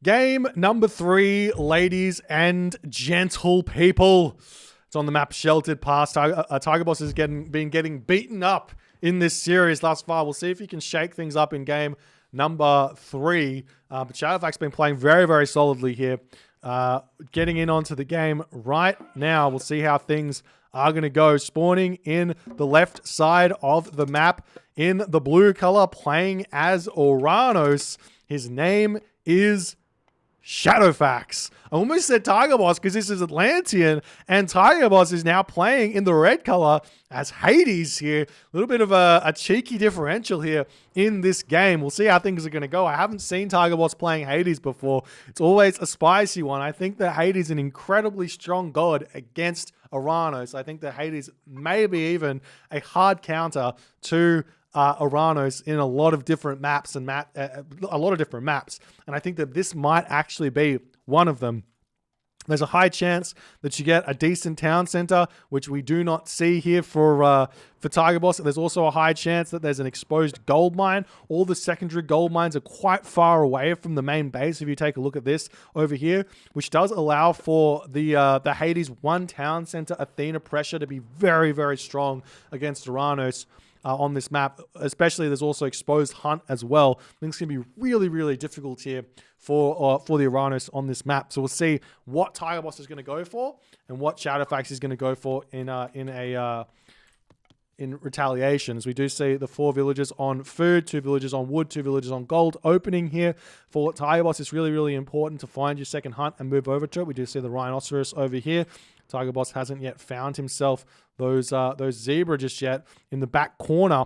Game number 3, ladies and gentle people. It's on the map Sheltered Pass. Tigerboss has been getting beaten up in this series thus far. We'll see if he can shake things up in game number 3. But Shadowfaxx been playing very, very solidly here. Getting in onto the game right now. We'll see how things are going to go. Spawning in the left side of the map in the blue color, playing as Oranos. His name is Shadowfaxx. I almost said Tigerboss because this is Atlantean, and Tigerboss is now playing in the red color as Hades here. A little bit of a cheeky differential here in this game. We'll see how things are going to go. I haven't seen Tigerboss playing Hades before. It's always a spicy one. I think that Hades is an incredibly strong god against Oranos. I think that Hades may be even a hard counter to Oranos in a lot of different maps and a lot of different maps, and I think that this might actually be one of them. There's a high chance that you get a decent town center, which we do not see here for Tigerboss. There's also a high chance that there's an exposed gold mine. All the secondary gold mines are quite far away from the main base. If you take a look at this over here, which does allow for the Hades one town center Athena pressure to be very, very strong against Oranos. On this map, especially there's also exposed hunt as well. I think it's going to be really, really difficult here for the Oranos on this map. So we'll see what Tigerboss is going to go for and what Shadowfaxx is going to go for in retaliation. As we do see the 4 villages on food, 2 villages on wood, 2 villages on gold opening here for Tigerboss. It's really, really important to find your second hunt and move over to it. We do see the rhinoceros over here. Tigerboss hasn't yet found himself those zebra just yet in the back corner.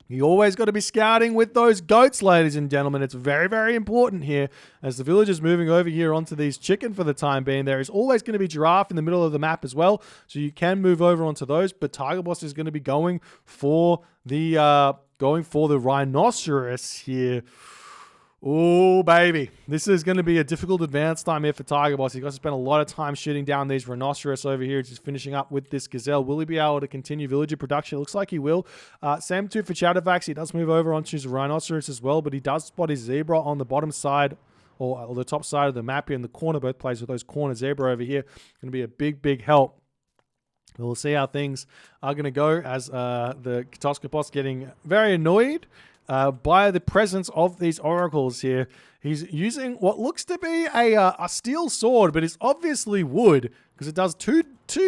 You always got to be scouting with those goats, ladies and gentlemen. It's very, very important here. As the villagers moving over here onto these chicken for the time being, there is always going to be giraffe in the middle of the map as well. So you can move over onto those, but Tigerboss is going to be going for the rhinoceros here. Oh, baby. This is going to be a difficult advance time here for Tigerboss. He's got to spend a lot of time shooting down these rhinoceros over here. He's just finishing up with this gazelle. Will he be able to continue villager production? It looks like he will. Same too for Shadowfaxx. He does move over onto his rhinoceros as well, but he does spot his zebra on the bottom side or the top side of the map here in the corner. Both plays with those corner zebra over here. Going to be a big, big help. We'll see how things are going to go as the Tigerboss getting very annoyed by the presence of these oracles here. He's using what looks to be a steel sword, but it's obviously wood because it does two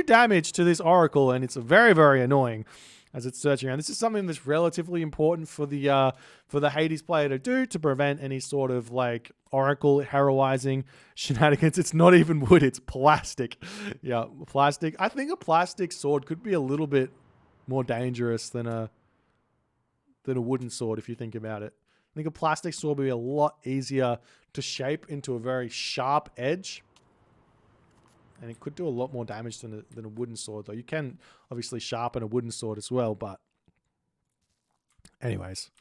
damage to this oracle, and it's very, very annoying as it's searching around. This is something that's relatively important for the Hades player to do to prevent any sort of like oracle heroizing shenanigans. It's not even wood, it's plastic. Yeah, plastic. I think a plastic sword could be a little bit more dangerous than a wooden sword, if you think about it. I think a plastic sword would be a lot easier to shape into a very sharp edge. And it could do a lot more damage than a wooden sword, though. You can obviously sharpen a wooden sword as well, but anyways.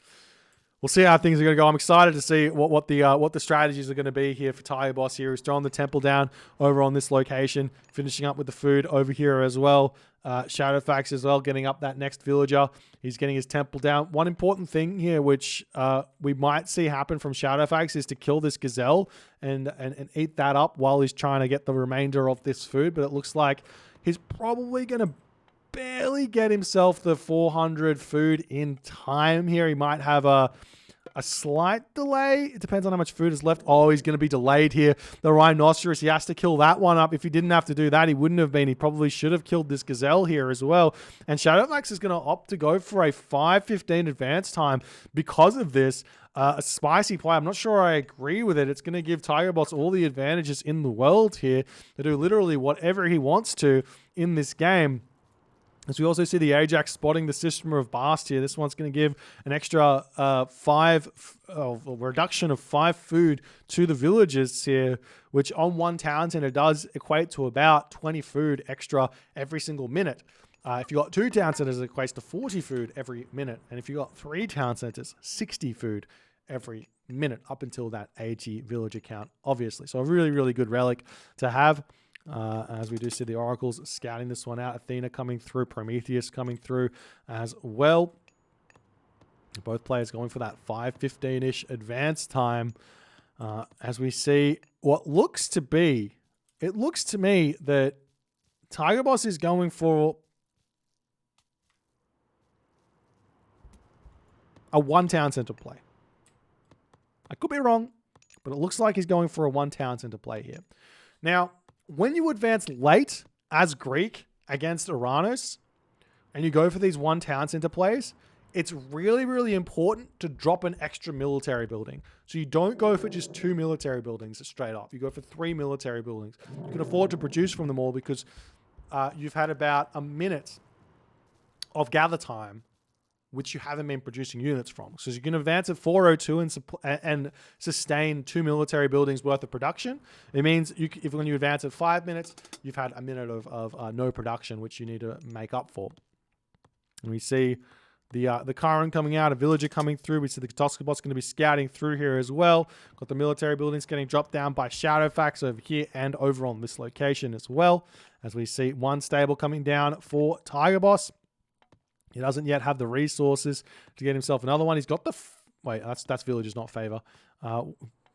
We'll see how things are going to go. I'm excited to see what the strategies are going to be here for Tigerboss here. He's throwing the temple down over on this location, finishing up with the food over here as well. Shadowfaxx as well, getting up that next villager. He's getting his temple down. One important thing here, which we might see happen from Shadowfaxx, is to kill this gazelle and eat that up while he's trying to get the remainder of this food. But it looks like he's probably going to barely get himself the 400 food in time here. He might have a slight delay. It depends on how much food is left. Oh, he's going to be delayed here. The rhinoceros, he has to kill that one up. If he didn't have to do that, he wouldn't have been. He probably should have killed this gazelle here as well. And Shadowfaxx is going to opt to go for a 5:15 advance time because of this. A spicy play. I'm not sure I agree with it. It's going to give Tigerboss all the advantages in the world here to do literally whatever he wants to in this game. As we also see the Ajax spotting the System of Bast here. This one's going to give an extra reduction of 5 food to the villagers here, which on one town center does equate to about 20 food extra every single minute. If you got 2 town centers, it equates to 40 food every minute. And if you got 3 town centers, 60 food every minute up until that 80 villager count, obviously. So a really, really good relic to have. As we do see the oracles scouting this one out. Athena coming through, Prometheus coming through as well. Both players going for that 5:15-ish advance time. As we see what looks to be, it looks to me that Tigerboss is going for a one town center play. I could be wrong, but it looks like he's going for a one town center play here. Now, when you advance late as Greek against Oranos, and you go for these one town center plays, it's really, really important to drop an extra military building. So you don't go for just 2 military buildings straight up. You go for 3 military buildings. You can afford to produce from them all because you've had about a minute of gather time, which you haven't been producing units from. So you can advance at 402 and sustain 2 military buildings worth of production. It means if when you advance at 5 minutes, you've had a minute of no production, which you need to make up for. And we see the Chiron coming out, a villager coming through. We see the Tigerboss going to be scouting through here as well. Got the military buildings getting dropped down by Shadowfaxx over here and over on this location as well. As we see one stable coming down for Tigerboss. He doesn't yet have the resources to get himself another one. He's got the... Wait, that's villagers, not favor.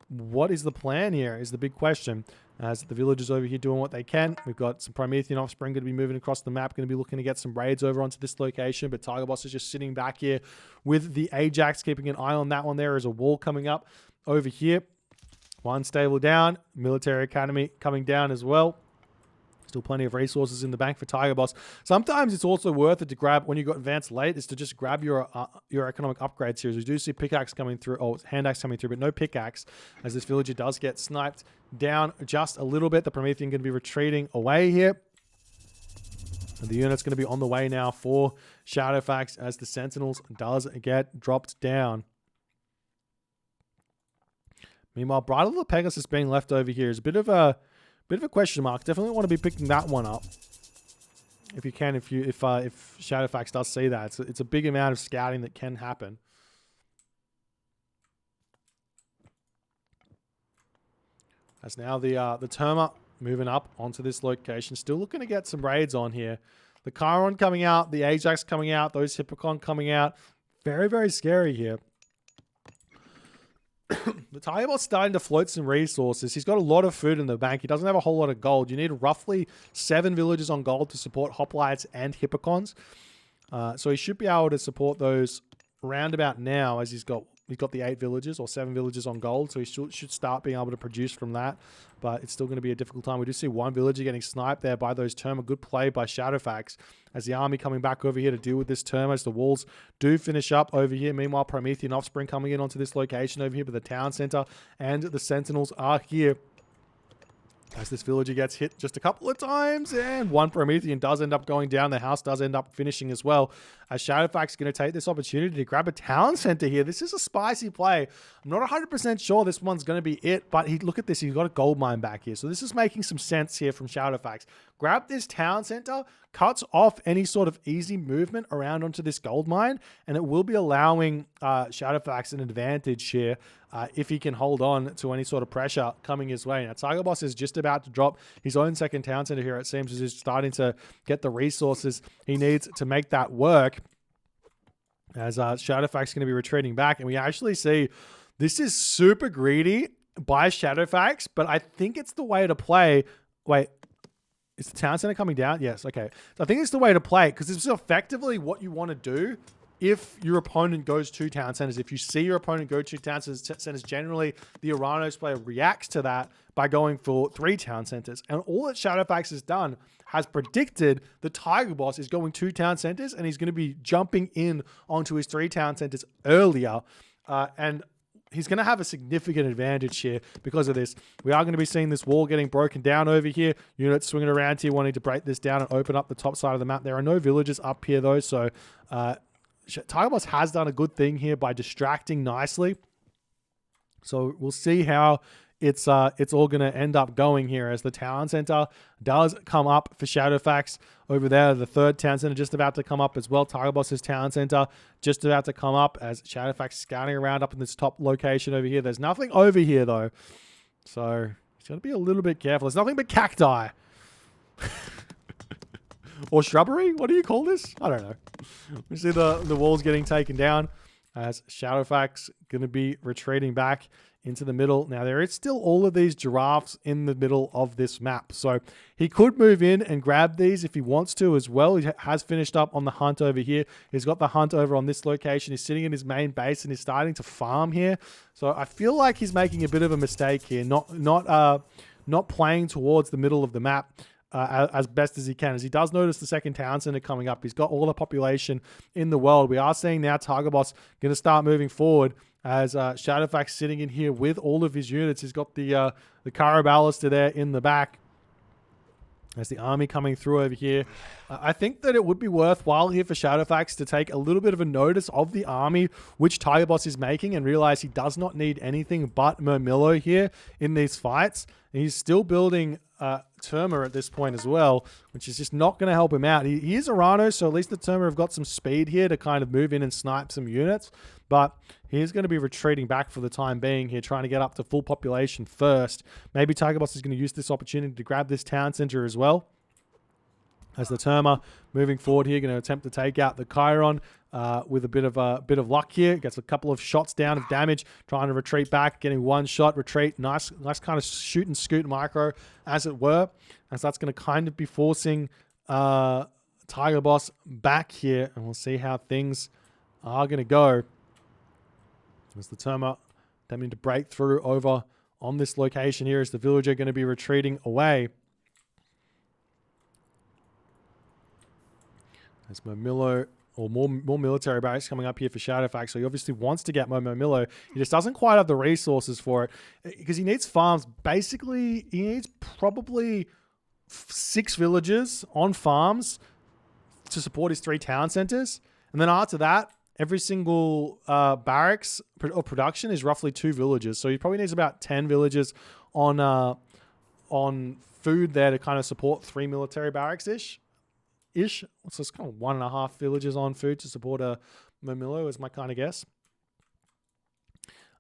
What is the plan here is the big question. As the villagers over here doing what they can. We've got some Promethean offspring going to be moving across the map, going to be looking to get some raids over onto this location. But Tigerboss is just sitting back here with the Ajax, keeping an eye on that one. There is a wall coming up over here. One stable down. Military Academy coming down as well. Still plenty of resources in the bank for Tigerboss. Sometimes it's also worth it to grab, when you got advanced late, is to just grab your economic upgrade series. We do see pickaxe coming through, or hand axe coming through, but no pickaxe, as this villager does get sniped down just a little bit. The Promethean going to be retreating away here. And the unit's going to be on the way now for Shadowfaxx as the Sentinels does get dropped down. Meanwhile, Bridal of the Pegasus being left over here is a bit of a question mark. Definitely want to be picking that one up if you can. If Shadowfaxx does see that, it's a big amount of scouting that can happen. As now the Terma moving up onto this location, still looking to get some raids on here. The Chiron coming out, the Ajax coming out, those Hippocon coming out. Very, very scary here. The Tigerboss starting to float some resources. He's got a lot of food in the bank. He doesn't have a whole lot of gold. You need roughly 7 villages on gold to support hoplites and hippocons. So he should be able to support those round about now, as he's got the 8 villages or 7 villages on gold. So he should start being able to produce from that. But it's still going to be a difficult time. We do see one villager getting sniped there by those Terma. Good play by Shadowfaxx as the army coming back over here to deal with this Terma as the walls do finish up over here. Meanwhile, Promethean offspring coming in onto this location over here, but the town center and the Sentinels are here. As this villager gets hit just a couple of times, and one Promethean does end up going down. The house does end up finishing as well. As Shadowfaxx is going to take this opportunity to grab a town center here. This is a spicy play. I'm not 100% sure this one's going to be it, but look at this. He's got a gold mine back here. So this is making some sense here from Shadowfaxx. Grab this town center, cuts off any sort of easy movement around onto this gold mine, and it will be allowing Shadowfaxx an advantage here if he can hold on to any sort of pressure coming his way. Now, Tigerboss is just about to drop his own second town center here. It seems as he's starting to get the resources he needs to make that work. As Shadowfaxx is going to be retreating back, and we actually see this is super greedy by Shadowfaxx, but I think it's the way to play. Wait, is the town center coming down? Yes, okay. So I think it's the way to play, because it's effectively what you want to do if your opponent goes 2 town centers. If you see your opponent go 2 town centers, generally the Oranos player reacts to that by going for 3 town centers. And all that Shadowfaxx has done has predicted the Tigerboss is going 2 town centers, and he's going to be jumping in onto his 3 town centers earlier. And he's going to have a significant advantage here because of this. We are going to be seeing this wall getting broken down over here. Units swinging around here wanting to break this down and open up the top side of the map. There are no villages up here though, so Tigerboss has done a good thing here by distracting nicely. So we'll see how it's all going to end up going here, as the town center does come up for Shadowfaxx over there. The 3rd town center just about to come up as well. Tigerboss's town center just about to come up as Shadowfaxx scouting around up in this top location over here. There's nothing over here though, so he's got to be a little bit careful. There's nothing but cacti. Or shrubbery? What do you call this? I don't know. We see the walls getting taken down as Shadowfaxx going to be retreating back into the middle. Now, there is still all of these giraffes in the middle of this map. So he could move in and grab these if he wants to as well. He has finished up on the hunt over here. He's got the hunt over on this location. He's sitting in his main base and he's starting to farm here. So I feel like he's making a bit of a mistake here, not playing towards the middle of the map as best as he can, as he does notice the second town center coming up. He's got all the population in the world. We are seeing now Tigerboss going to start moving forward as Shadowfaxx sitting in here with all of his units. He's got the Caraballister there in the back. As the army coming through over here. I think that it would be worthwhile here for Shadowfaxx to take a little bit of a notice of the army which Tigerboss is making and realize he does not need anything but Murmillo here in these fights. And he's still building Terma at this point as well, which is just not going to help him out. He is Oranos, so at least the Terma have got some speed here to kind of move in and snipe some units. But he's going to be retreating back for the time being here, trying to get up to full population first. Maybe Tigerboss is going to use this opportunity to grab this town center as well. As the Terma moving forward here, going to attempt to take out the Chiron with a bit of luck here. Gets a couple of shots down of damage, trying to retreat back, getting one shot, retreat. Nice kind of shoot and scoot micro, as it were. As that's going to kind of be forcing Tigerboss back here. And we'll see how things are going to go. As the Terma attempting to break through over on this location here, as the villager going to be retreating away. As Murmillo, or more military barracks coming up here for Shadowfaxx. So he obviously wants to get more Murmillo. He just doesn't quite have the resources for it because he needs farms. Basically, he needs probably 6 villages on farms to support his 3 town centers. And then after that, every single barracks or production is roughly 2 villages. So he probably needs about 10 villages on food there to kind of support 3 military barracks-ish. So it's kind of 1.5 villages on food to support a Murmillo is my kind of guess.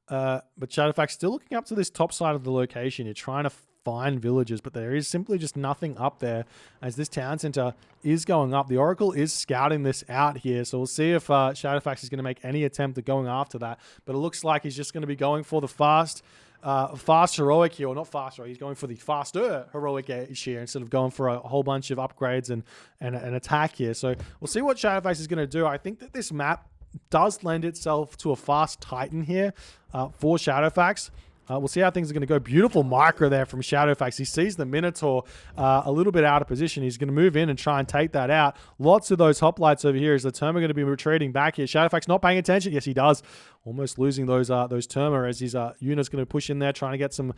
But Shadowfaxx still looking up to this top side of the location. You're trying to find villages, but there is simply just nothing up there as this town center is going up. The Oracle is scouting this out here, so we'll see if Shadowfaxx is going to make any attempt at going after that. But it looks like he's just going to be going for the fast heroic here, or not fast heroic, he's going for the faster heroic here instead of going for a whole bunch of upgrades and an attack here. So we'll see what Shadowfaxx is going to do. I think that this map does lend itself to a fast Titan here for Shadowfaxx. We'll see how things are going to go. Beautiful micro there from Shadowfaxx. He sees the Minotaur a little bit out of position. He's going to move in and try and take that out. Lots of those hoplites over here as the Terma are going to be retreating back here. Shadowfaxx not paying attention. Yes, he does. Almost losing those Terma as his unit's going to push in there, trying to get some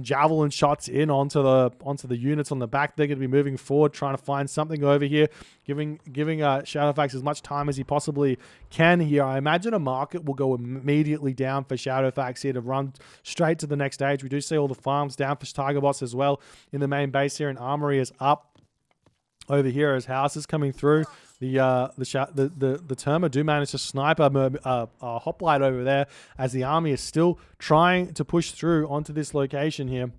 javelin shots in onto the units on the back. They're going to be moving forward, trying to find something over here, giving Shadowfaxx as much time as he possibly can here. I imagine a market will go immediately down for Shadowfaxx here to run straight to the next stage. We do see all the farms down for Tigerboss as well in the main base here, and armory is up over here as houses coming through. The Terma do manage to snipe a hoplite over there as the army is still trying to push through onto this location here.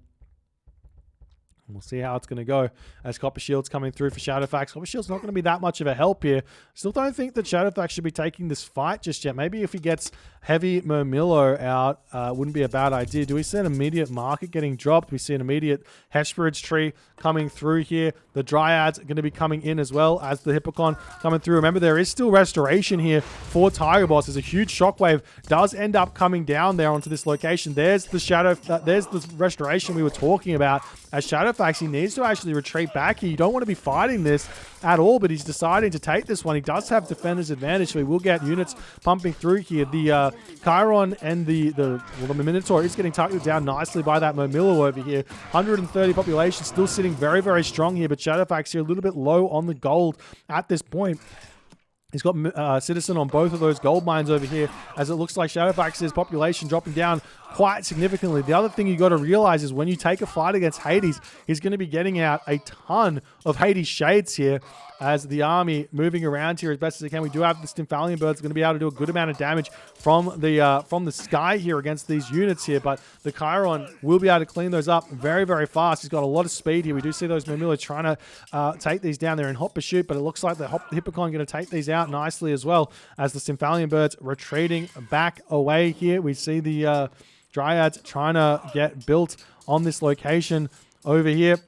We'll see how it's going to go as Copper Shield's coming through for Shadowfaxx. Copper Shield's not going to be that much of a help here. Still don't think that Shadowfaxx should be taking this fight just yet. Maybe if he gets heavy Murmillo out, wouldn't be a bad idea. Do we see an immediate market getting dropped? We see an immediate Hesperid's tree coming through here. The Dryads are going to be coming in as well as the Hippocon coming through. Remember, there is still restoration here for Tigerboss. There's a huge shockwave does end up coming down there onto this location. There's the there's the restoration we were talking about. As Shadowfaxx, he needs to actually retreat back here. You don't want to be fighting this at all, but he's deciding to take this one. He does have defender's advantage, so he will get units pumping through here. The Chiron and the Minotaur is getting tucked down nicely by that Murmillo over here. 130 population, still sitting very, very strong here, but Shadowfaxx here a little bit low on the gold at this point. He's got Citizen on both of those gold mines over here, as it looks like Shadowfaxx's population dropping down quite significantly. The other thing you got to realize is when you take a fight against Hades, he's going to be getting out a ton of Hades shades here as the army moving around here as best as they can. We do have the Stymphalian birds going to be able to do a good amount of damage from the sky here against these units here, but the Chiron will be able to clean those up very, very fast. He's got a lot of speed here. We do see those Murmillo trying to take these down there in hot pursuit, but it looks like the Hippocon going to take these out nicely as well as the Stymphalian birds retreating back away here. We see the Dryads trying to get built on this location over here.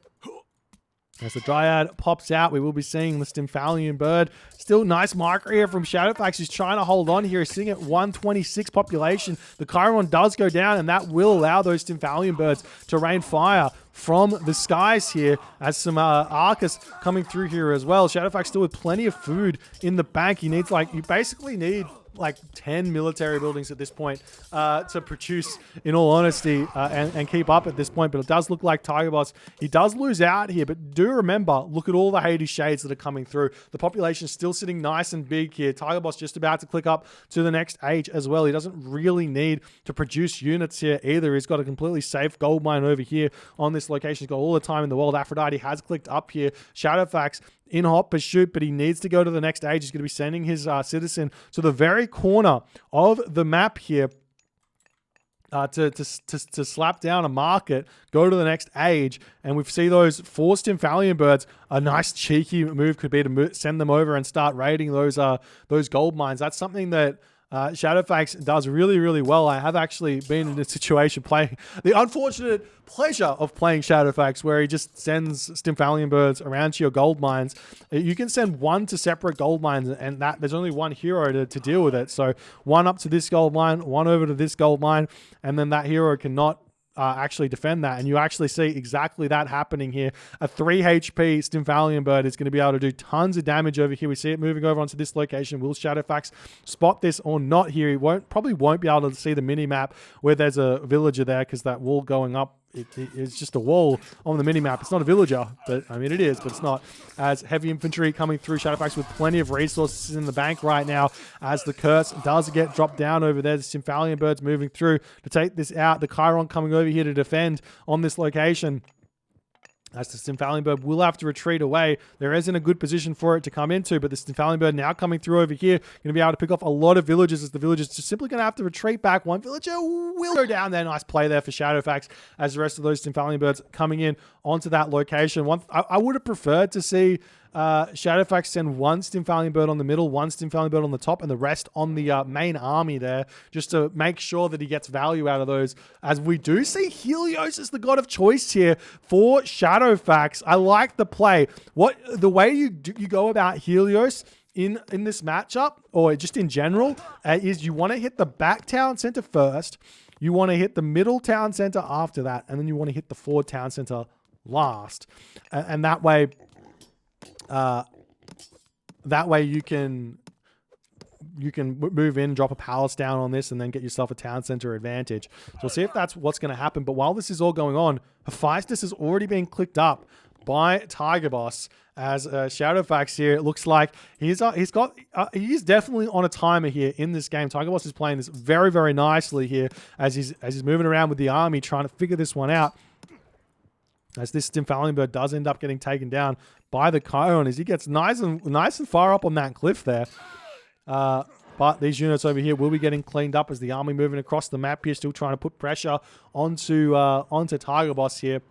As the Dryad pops out, we will be seeing the Stymphalian bird. Still nice marker here from Shadowfaxx, who's trying to hold on here. He's sitting at 126 population. The Chiron does go down, and that will allow those Stymphalian birds to rain fire from the skies here, as some Arcus coming through here as well. Shadowfaxx still with plenty of food in the bank. He needs, like, you basically need like 10 military buildings at this point to produce, in all honesty, and keep up at this point. But it does look like Tigerboss, he does lose out here. But do remember, look at all the Hades shades that are coming through. The population is still sitting nice and big here. Tigerboss just about to click up to the next age as well. He doesn't really need to produce units here either. He's got a completely safe gold mine over here on this location. He's got all the time in the world. Aphrodite has clicked up here. Shadowfaxx in hot pursuit, but he needs to go to the next age. He's going to be sending his citizen to the very corner of the map here to slap down a market, go to the next age, and we see those 4 Stymphalian birds. A nice cheeky move could be to send them over and start raiding those gold mines. That's something that Shadowfaxx does really, really well. I have actually been in a situation playing the unfortunate pleasure of playing Shadowfaxx, where he just sends Stymphalian birds around to your gold mines. You can send 1 to separate gold mines, and that there's only 1 hero to deal with it. So 1 up to this gold mine, 1 over to this gold mine, and then that hero cannot actually defend that. And you actually see exactly that happening here. A 3 HP Stymphalian bird is going to be able to do tons of damage over here. We see it moving over onto this location. Will Shadowfaxx spot this or not here? He probably won't be able to see the mini map where there's a villager there, because that wall going up, it's just a wall on the mini-map. It's not a villager, but I mean it is, but it's not. As heavy infantry coming through, Shadowfaxx with plenty of resources in the bank right now, as the curse does get dropped down over there. The Stymphalian birds moving through to take this out. The Chiron coming over here to defend on this location. As the Stymphalian bird will have to retreat away. There isn't a good position for it to come into, but the Stymphalian bird now coming through over here, going to be able to pick off a lot of villagers, as the villagers just simply going to have to retreat back. 1 villager will go down there. Nice play there for Shadowfaxx, as the rest of those Stymphalian birds coming in onto that location. I would have preferred to see Shadowfaxx send 1 Stymphalian bird on the middle, 1 Stymphalian bird on the top, and the rest on the main army there, just to make sure that he gets value out of those. As we do see Helios is the god of choice here for Shadowfaxx. I like the play. The way you go about Helios in this matchup, or just in general, is you want to hit the back town center first, you want to hit the middle town center after that, and then you want to hit the forward town center last. And that way you can move in, drop a palace down on this, and then get yourself a town center advantage. So we'll see if that's what's going to happen. But while this is all going on, Hephaestus has already been clicked up by Tigerboss, as Shadowfaxx here. It looks like he's definitely on a timer here in this game. Tigerboss is playing this very, very nicely here, as he's moving around with the army, trying to figure this one out. As this Stymphalian bird does end up getting taken down by the Chiron, as he gets nice and far up on that cliff there. But these units over here will be getting cleaned up, as the army moving across the map here, still trying to put pressure onto Tigerboss here.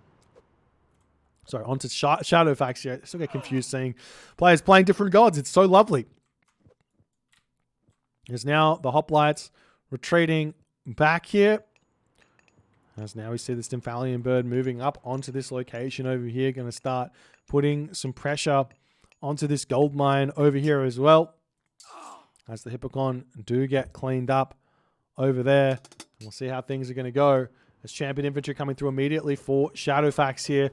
Sorry, onto Shadowfaxx here. I still get confused seeing players playing different gods. It's so lovely. There's now the hoplites retreating back here. As now we see the Stymphalian bird moving up onto this location over here, going to start putting some pressure onto this gold mine over here as well. As the Hippocon do get cleaned up over there. We'll see how things are going to go. As champion infantry coming through immediately for Shadowfaxx here.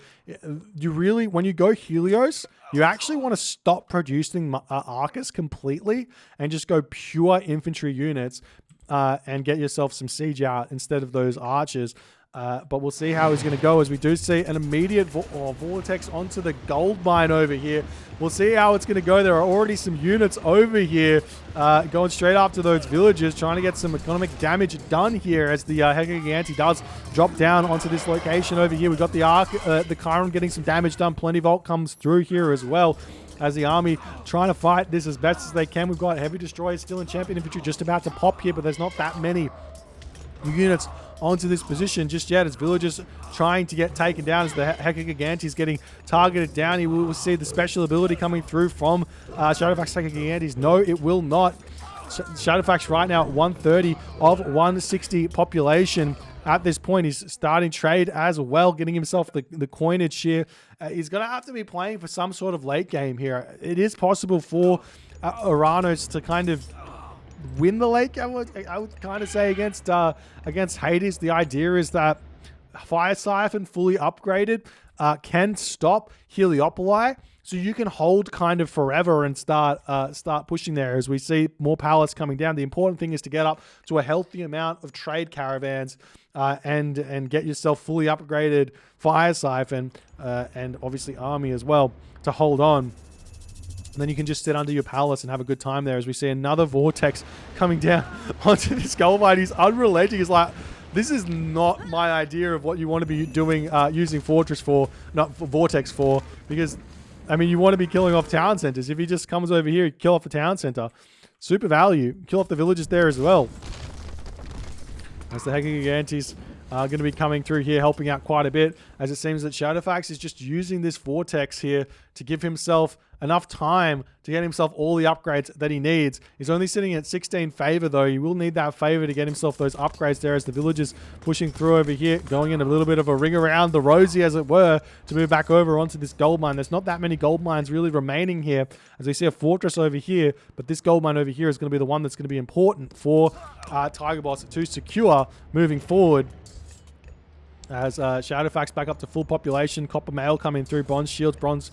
You really, when you go Helios, you actually want to stop producing Arcus completely and just go pure infantry units. And get yourself some siege out instead of those archers. But we'll see how he's going to go, as we do see an immediate vortex onto the gold mine over here. We'll see how it's going to go. There are already some units over here going straight after those villagers, trying to get some economic damage done here, as the Hecagiganti does drop down onto this location over here. We've got the Chiron getting some damage done. Plenty Volt comes through here as well, as the army trying to fight this as best as they can. We've got heavy destroyers still in champion infantry just about to pop here, but there's not that many units onto this position just yet, as villagers trying to get taken down, as the Hecagiganti is getting targeted down. He will see the special ability coming through from Shadowfaxx Hecagigantes. No, it will not. Shadowfaxx right now at 130 of 160 population. at this point. He's starting trade as well, getting himself the coinage here. He's going to have to be playing for some sort of late game here. It is possible for Oranos to kind of win the late game, I would kind of say, against Hades. The idea is that Fire Siphon fully upgraded can stop Heliopoli, so you can hold kind of forever and start pushing there as we see more pallets coming down. The important thing is to get up to a healthy amount of trade caravans and get yourself fully upgraded Fire Siphon and obviously Army as well to hold on. And then you can just sit under your palace and have a good time there as we see another Vortex coming down onto this gold mine. He's unrelenting. He's like, this is not my idea of what you want to be doing, using Fortress for, not for Vortex for, because, I mean, you want to be killing off town centers. If he just comes over here, kill off the town center. Super value. Kill off the villages there as well. As the Gigantes are going to be coming through here, helping out quite a bit, as it seems that Shadowfaxx is just using this Vortex here to give himself enough time to get himself all the upgrades that he needs. He's only sitting at 16 favor though. He will need that favor to get himself those upgrades there as the villagers pushing through over here, going in a little bit of a ring around the rosy as it were to move back over onto this gold mine. There's not that many gold mines really remaining here as we see a fortress over here, but this gold mine over here is going to be the one that's going to be important for Tigerboss to secure moving forward. As Shadowfaxx back up to full population, copper mail coming through, bronze shields, bronze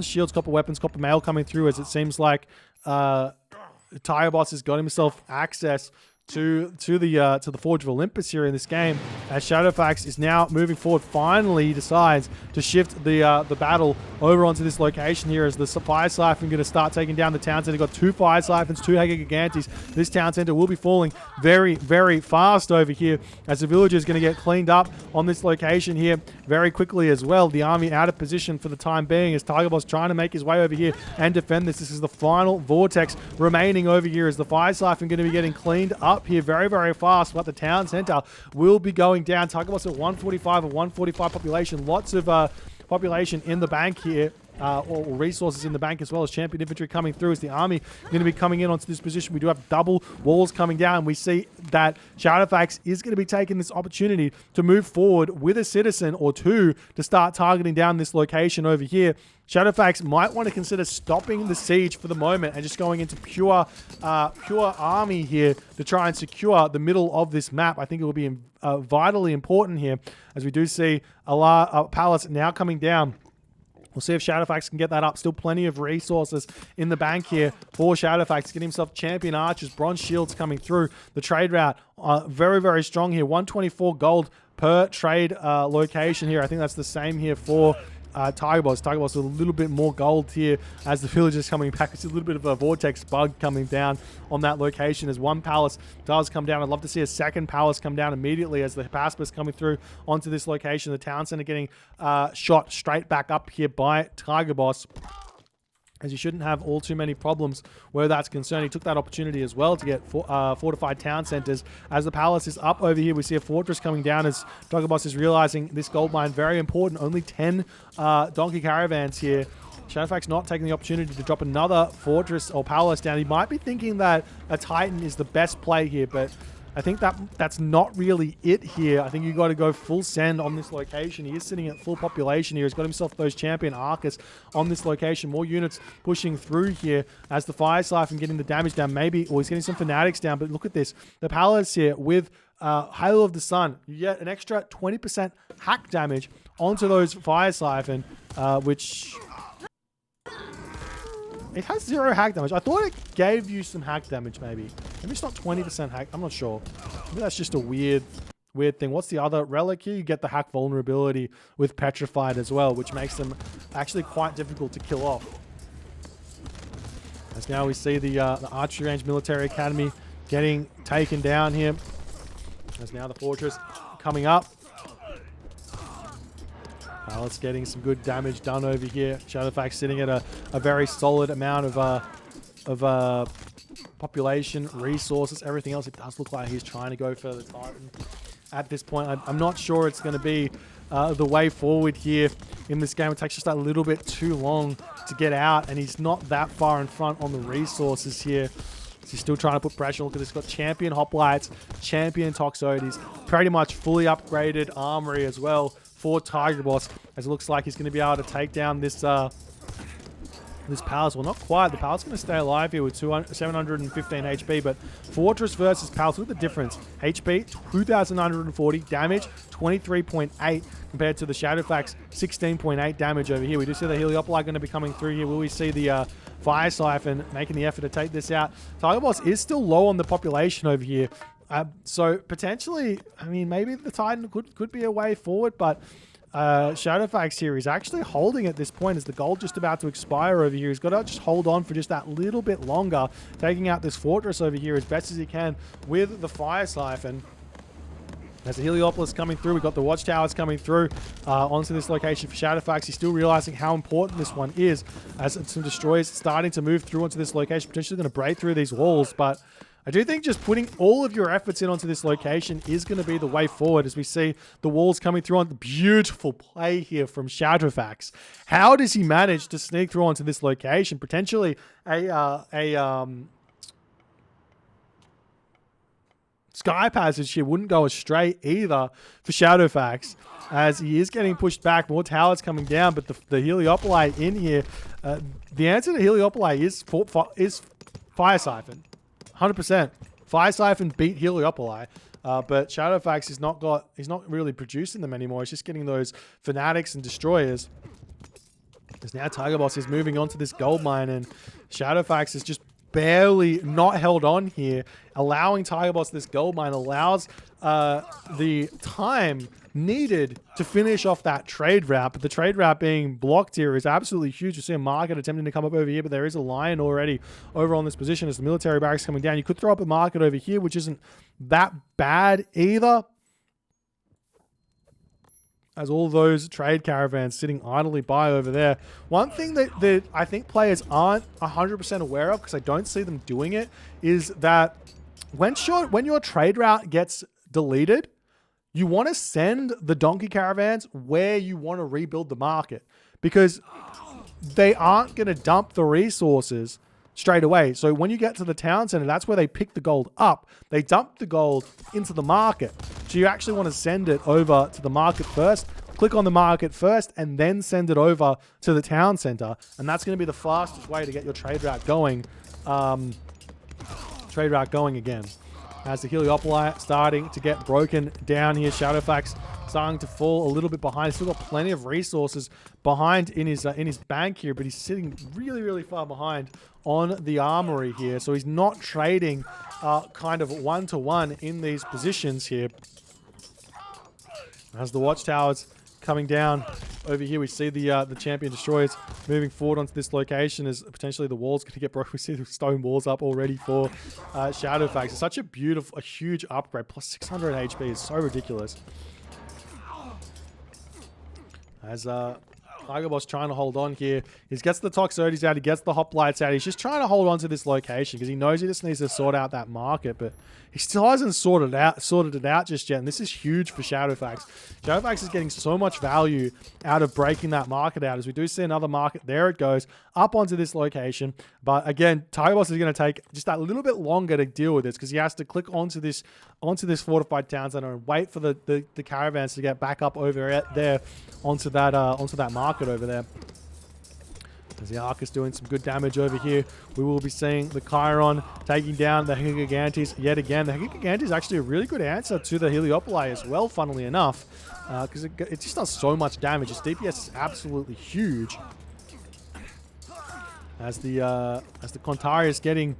shields, copper weapons, copper mail coming through, as it seems like Tigerboss has got himself access to the Forge of Olympus here in this game, as Shadowfaxx is now moving forward. Finally, he decides to shift the battle over onto this location here as the Fire Siphon going to start taking down the town center. Got 2 Fire Siphons, 2 Gigantes. This town center will be falling very, very fast over here as the village is going to get cleaned up on this location here very quickly as well. The army out of position for the time being as Tigerboss trying to make his way over here and defend this. This is the final Vortex remaining over here as the Fire Siphon going to be getting cleaned up here very, very fast, but the town center will be going down. Tigerboss at 145 or 145 population. Lots of population in the bank here, or resources in the bank, as well as champion infantry coming through as the army going to be coming in onto this position. We do have double walls coming down. We see that Shadowfaxx is going to be taking this opportunity to move forward with a citizen or two to start targeting down this location over here. Shadowfaxx might want to consider stopping the siege for the moment and just going into pure army here to try and secure the middle of this map. I think it will be vitally important here as we do see a palace now coming down. We'll see if Shadowfaxx can get that up. Still plenty of resources in the bank here for Shadowfaxx. Get himself champion archers, bronze shields coming through. The trade route, very, very strong here. 124 gold per trade location here. I think that's the same here for Tigerboss. Tigerboss with a little bit more gold here as the villagers coming back. It's a little bit of a vortex bug coming down on that location as one palace does come down. I'd love to see a second palace come down immediately as the Paspis coming through onto this location. The town center getting shot straight back up here by Tigerboss, as you shouldn't have all too many problems where that's concerned. He took that opportunity as well to get fortified town centers. As the palace is up over here, we see a fortress coming down as Tigerboss is realizing this gold mine very important. Only 10 donkey caravans here. Shadowfaxx not taking the opportunity to drop another fortress or palace down. He might be thinking that a Titan is the best play here, but I think that's not really it here. I think you got to go full send on this location. He is sitting at full population here. He's got himself those champion archers on this location. More units pushing through here as the Fire Siphon getting the damage down. Maybe, or he's getting some fanatics down. But look at this. The palace here with Halo of the Sun. You get an extra 20% hack damage onto those Fire Siphon, which... It has 0 hack damage. I thought it gave you some hack damage, maybe. Maybe it's not 20% hack. I'm not sure. Maybe that's just a weird thing. What's the other relic here? You get the hack vulnerability with Petrified as well, which makes them actually quite difficult to kill off. As now we see the Archery Range Military Academy getting taken down here. As now the fortress coming up. Palace getting some good damage done over here. Shadowfaxx sitting at a very solid amount of population, resources, everything else. It does look like he's trying to go for the Titan at this point. I'm not sure it's going to be the way forward here in this game. It takes just a little bit too long to get out, and he's not that far in front on the resources here. He's still trying to put pressure on because it's got champion hoplites, champion toxotes, pretty much fully upgraded armory as well for Tigerboss, as it looks like he's going to be able to take down this this Palace. Well, not quite. The Palace is going to stay alive here with 715 HP, but Fortress versus Palace, look at the difference. HP, 2,940, damage, 23.8 compared to the Shadowfaxx, 16.8 damage over here. We do see the Heliopolis going to be coming through here. Will we see the Fire Siphon making the effort to take this out? Tigerboss is still low on the population over here. So potentially, I mean, maybe the Titan could be a way forward, but Shadowfaxx here is actually holding at this point as the gold just about to expire over here. He's got to just hold on for just that little bit longer, taking out this fortress over here as best as he can with the Fire Siphon. As the Heliopolis coming through, we've got the watchtowers coming through onto this location for Shadowfaxx. He's still realizing how important this one is as some destroyers starting to move through onto this location, potentially going to break through these walls, but I do think just putting all of your efforts in onto this location is going to be the way forward as we see the walls coming through on the beautiful play here from Shadowfaxx. How does he manage to sneak through onto this location? Potentially a Sky Passage here wouldn't go astray either for Shadowfaxx, as he is getting pushed back. More towers coming down, but the Heliopolis in here, the answer to Heliopolis is Fire Siphon. 100%. Fire Siphon beat Heliopolis, but Shadowfaxx he's not really producing them anymore. He's just getting those Fanatics and Destroyers. Because now Tigerboss is moving on to this gold mine, and Shadowfaxx is just barely not held on here. Allowing Tigerboss this gold mine allows the time needed to finish off that trade route, but the trade route being blocked here is absolutely huge. You see a market attempting to come up over here, but there is a lion already over on this position as the military barracks coming down. You could throw up a market over here, which isn't that bad either, as all those trade caravans sitting idly by over there. One thing that I think players aren't 100% aware of, because I don't see them doing it, is that when your trade route gets deleted, you want to send the donkey caravans where you want to rebuild the market, because they aren't going to dump the resources straight away. So when you get to the town center, that's where they pick the gold up. They dump the gold into the market. So you actually want to send it over to the market first, click on the market first, and then send it over to the town center. And that's going to be the fastest way to get your trade route going. Again. As the Heliopolis starting to get broken down here, Shadowfaxx starting to fall a little bit behind. He's still got plenty of resources behind in his bank here, but he's sitting really, really far behind on the armory here. So he's not trading kind of one-to-one in these positions here. As the watchtowers coming down over here, we see the champion destroyers moving forward onto this location as potentially the wall's going to get broken. We see the stone walls up already for Shadowfaxx. It's such a huge upgrade. Plus 600 HP is so ridiculous. As Tigerboss trying to hold on here. He gets the Toxotes out. He gets the Hoplites out. He's just trying to hold on to this location because he knows he just needs to sort out that market, but he still hasn't sorted it out just yet, and this is huge for Shadowfaxx. Shadowfaxx is getting so much value out of breaking that market out, as we do see another market. There it goes, up onto this location. But again, Tigerboss is going to take just that little bit longer to deal with this because he has to click onto this fortified town center and wait for the caravans to get back up over there onto that market over there. As the Arc is doing some good damage over here, we will be seeing the Chiron taking down the Gigantes yet again. The Gigantes is actually a really good answer to the Heliopolis as well, funnily enough, because it just does so much damage. Its DPS is absolutely huge. As the Kontari is getting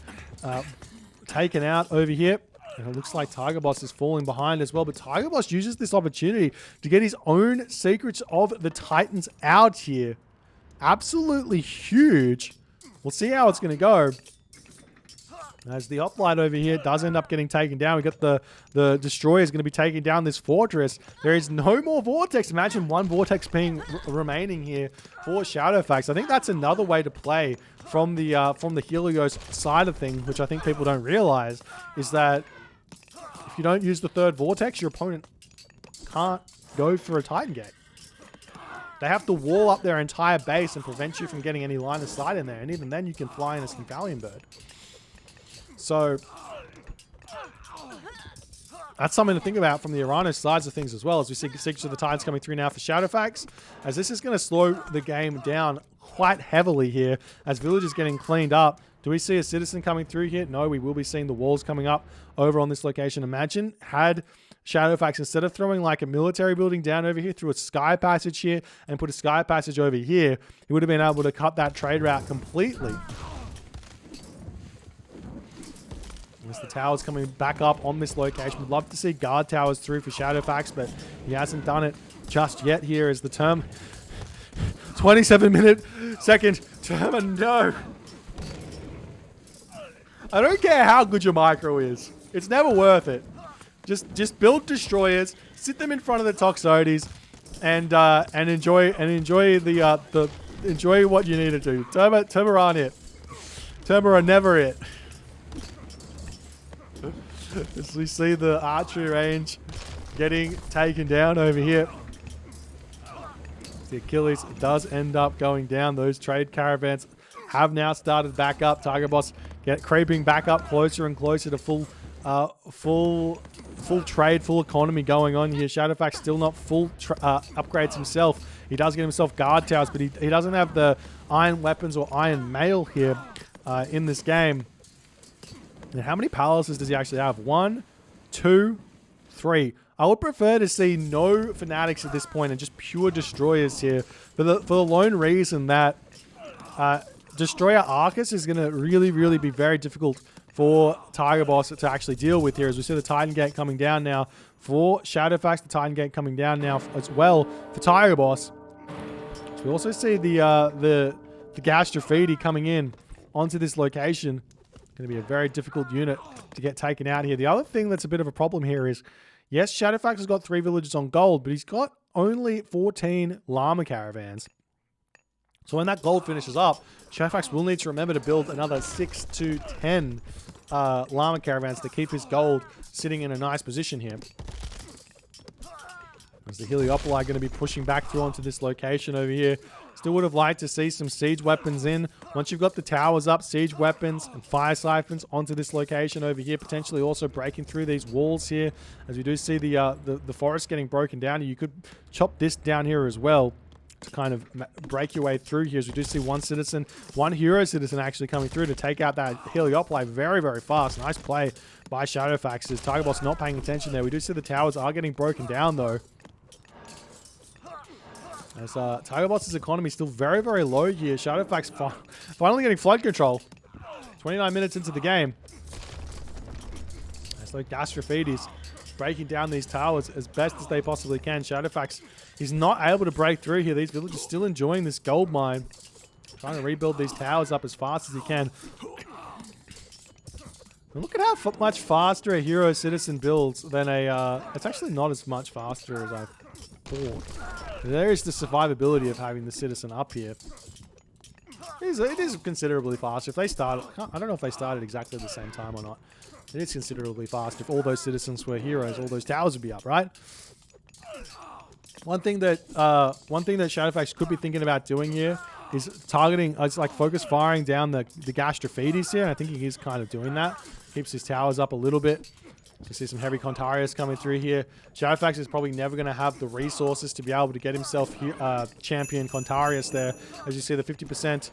taken out over here. And it looks like Tigerboss is falling behind as well, but Tigerboss uses this opportunity to get his own Secrets of the Titans out here. Absolutely huge. We'll see how it's going to go. As the Hoplite over here does end up getting taken down. We got the Destroyer is going to be taking down this fortress. There is no more Vortex. Imagine one Vortex being remaining here for Shadowfaxx. I think that's another way to play from the Helios side of things, which I think people don't realize, is that if you don't use the third Vortex, your opponent can't go for a Titan Gate. They have to wall up their entire base and prevent you from getting any line of sight in there. And even then, you can fly in a Symphalian Bird. So that's something to think about from the Oranos sides of things as well, as we see Secrets of the Tides coming through now for Shadowfaxx, as this is going to slow the game down quite heavily here as Village is getting cleaned up. Do we see a citizen coming through here? No, we will be seeing the walls coming up over on this location. Imagine had Shadowfaxx, instead of throwing like a military building down over here, threw a sky passage here and put a sky passage over here, he would have been able to cut that trade route completely. As the towers coming back up on this location. We'd love to see guard towers through for Shadowfaxx, but he hasn't done it just yet here as the term 27-second term. No. I don't care how good your micro is. It's never worth it. Just build destroyers, sit them in front of the Toxotes, and enjoy what you need to do. Turbo aren't it. Turbo are never it. As we see the archery range getting taken down over here. The Achilles does end up going down. Those trade caravans have now started back up. Tigerboss creeping back up closer and closer to full trade, full economy going on here. Shadowfaxx still not full upgrades himself. He does get himself guard towers, but he doesn't have the iron weapons or iron mail here in this game. And how many palaces does he actually have? 1, 2, 3. I would prefer to see no fanatics at this point and just pure destroyers here for the lone reason that Destroyer Arcus is going to really be very difficult for Tigerboss to actually deal with here, as we see the Titan Gate coming down now for Shadowfaxx, the Titan Gate coming down now as well for Tigerboss. So we also see the Gastrophede coming in onto this location. Going to be a very difficult unit to get taken out here. The other thing that's a bit of a problem here is, yes, Shadowfaxx has got 3 villages on gold, but he's got only 14 llama caravans. So when that gold finishes up, Shadowfaxx will need to remember to build another 6 to 10 llama caravans to keep his gold sitting in a nice position here. As the Heliopoli going to be pushing back through onto this location over here. Still would have liked to see some siege weapons in. Once you've got the towers up, siege weapons and fire siphons onto this location over here, potentially also breaking through these walls here. As we do see the forest getting broken down, you could chop this down here as well to kind of break your way through here. As we do see one hero citizen actually coming through to take out that Heliopoli very fast. Nice play by Shadowfaxx. As Tigerboss not paying attention there. We do see the towers are getting broken down though. As Tigerboss's economy is still very low here. Shadowfaxx finally getting flood control. 29 minutes into the game. As like Gastrophedes breaking down these towers as best as they possibly can. Shadowfaxx is not able to break through here. These villagers still enjoying this gold mine. Trying to rebuild these towers up as fast as he can. And look at how much faster a hero citizen builds than a... it's actually not as much faster as I thought. There is the survivability of having the citizen up here. It is considerably faster. If they started... I don't know if they started exactly at the same time or not. It is considerably faster. If all those citizens were heroes, all those towers would be up, right? One thing that Shadowfaxx could be thinking about doing here is targeting, it's like focus firing down the Gastrophedes here. And I think he is kind of doing that. Keeps his towers up a little bit. You see some heavy Contarius coming through here. Shadowfaxx is probably never going to have the resources to be able to get himself here, champion Contarius there. As you see the 50%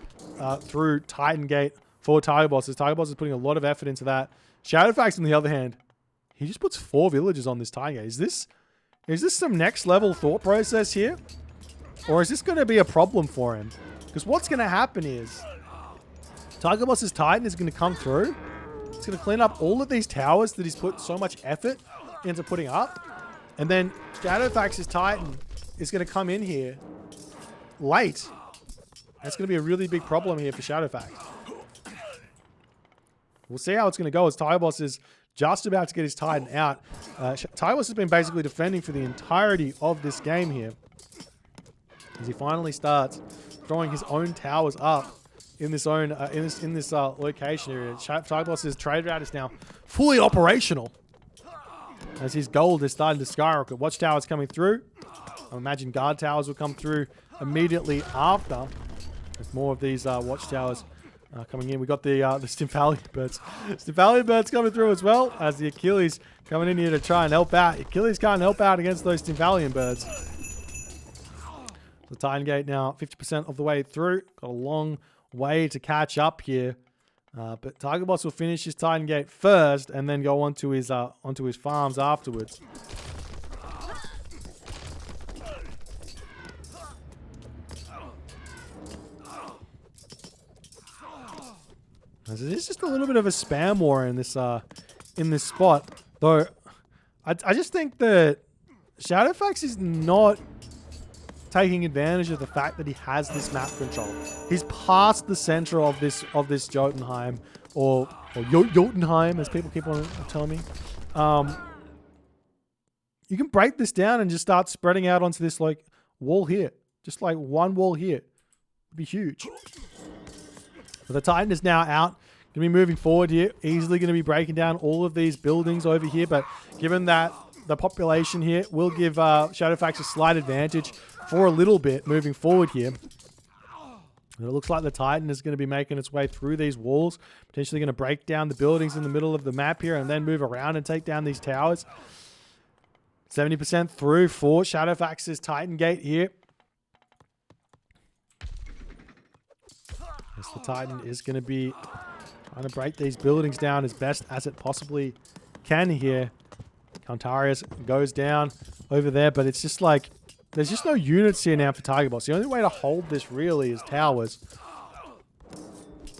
through Titan Gate for Tigerboss. Tigerboss is putting a lot of effort into that. Shadowfaxx, on the other hand, he just puts 4 villages on this Titan Gate. Is this some next level thought process here? Or is this going to be a problem for him? Because what's going to happen is Tigerboss's Titan is going to come through. It's going to clean up all of these towers that he's put so much effort into putting up. And then Shadowfax's Titan is going to come in here late. That's going to be a really big problem here for Shadowfaxx. We'll see how it's going to go as Tigerboss is just about to get his Titan out. Tigerboss has been basically defending for the entirety of this game here. As he finally starts throwing his own towers up in this location area. Tigerboss's trade route is now fully operational as his gold is starting to skyrocket. Watchtowers coming through. I imagine guard towers will come through immediately after, as more of these watchtowers Coming in, we got the Stymphalian birds. Stymphalian birds coming through as well as the Achilles coming in here to try and help out. Achilles can't help out against those Stymphalian birds. The Titan Gate now 50% of the way through. Got a long way to catch up here. But Tigerboss will finish his Titan Gate first and then go onto his farms afterwards. There's just a little bit of a spam war in this spot, though. I just think that Shadowfaxx is not taking advantage of the fact that he has this map control. He's past the center of this Jotunheim or Jotunheim, as people keep on telling me. You can break this down and just start spreading out onto this like wall here, just like one wall here. It'd be huge. But the Titan is now out. Going to be moving forward here. Easily going to be breaking down all of these buildings over here. But given that the population here will give Shadowfaxx a slight advantage for a little bit moving forward here. And it looks like the Titan is going to be making its way through these walls. Potentially going to break down the buildings in the middle of the map here and then move around and take down these towers. 70% through for Shadowfaxx's Titan Gate here. The Titan is going to be trying to break these buildings down as best as it possibly can here. Countarius goes down over there, but it's just like, there's just no units here now for Tigerboss. The only way to hold this really is towers.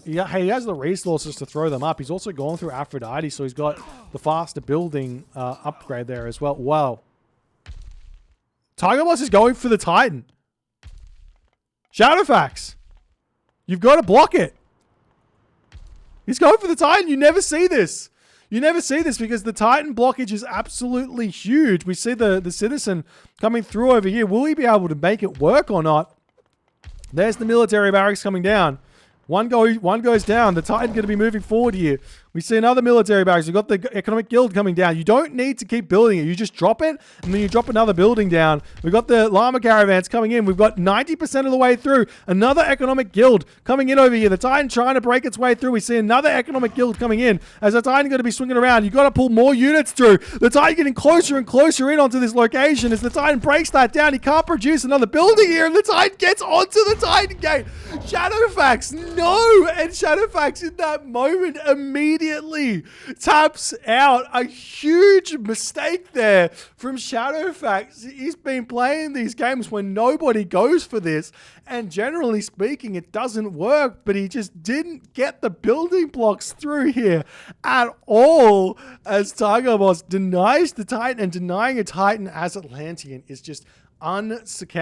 Yeah, he has the resources to throw them up. He's also gone through Aphrodite, so he's got the faster building upgrade there as well. Wow. Tigerboss is going for the Titan. Shadowfaxx, you've got to block it. He's going for the Titan. You never see this. You never see this because the Titan blockage is absolutely huge. We see the citizen coming through over here. Will he be able to make it work or not? There's the military barracks coming down. One goes down. The Titan going to be moving forward here. We see another military barracks. We've got the economic guild coming down. You don't need to keep building it. You just drop it, and then you drop another building down. We've got the llama caravans coming in. We've got 90% of the way through. Another economic guild coming in over here. The Titan trying to break its way through. We see another economic guild coming in. As the Titan going to be swinging around, you got to pull more units through. The Titan getting closer and closer in onto this location. As the Titan breaks that down, he can't produce another building here, and the Titan gets onto the Titan Gate. Shadowfaxx, no! And Shadowfaxx in that moment immediately taps out. A huge mistake there from Shadowfaxx. He's been playing these games when nobody goes for this, and generally speaking, it doesn't work, but he just didn't get the building blocks through here at all, as Tigerboss denies the Titan, and denying a Titan as Atlantean is just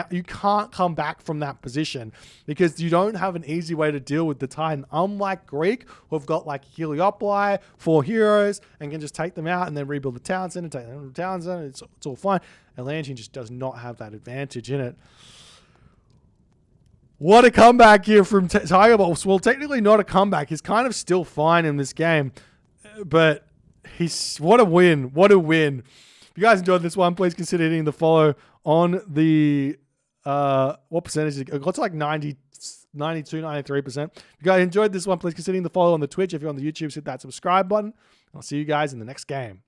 you can't come back from that position because you don't have an easy way to deal with the Titan. Unlike Greek, who have got like Heliopoli, 4 heroes, and can just take them out and then rebuild the town center, take them to the town center. It's all fine. Atlantean just does not have that advantage in it. What a comeback here from Tigerboss. Well, technically not a comeback. He's kind of still fine in this game, but what a win. What a win. If you guys enjoyed this one, please consider hitting the follow on the, what percentage is it? It got to like 92, 93%. If you guys enjoyed this one, please consider hitting the follow on the Twitch. If you're on the YouTube, hit that subscribe button. I'll see you guys in the next game.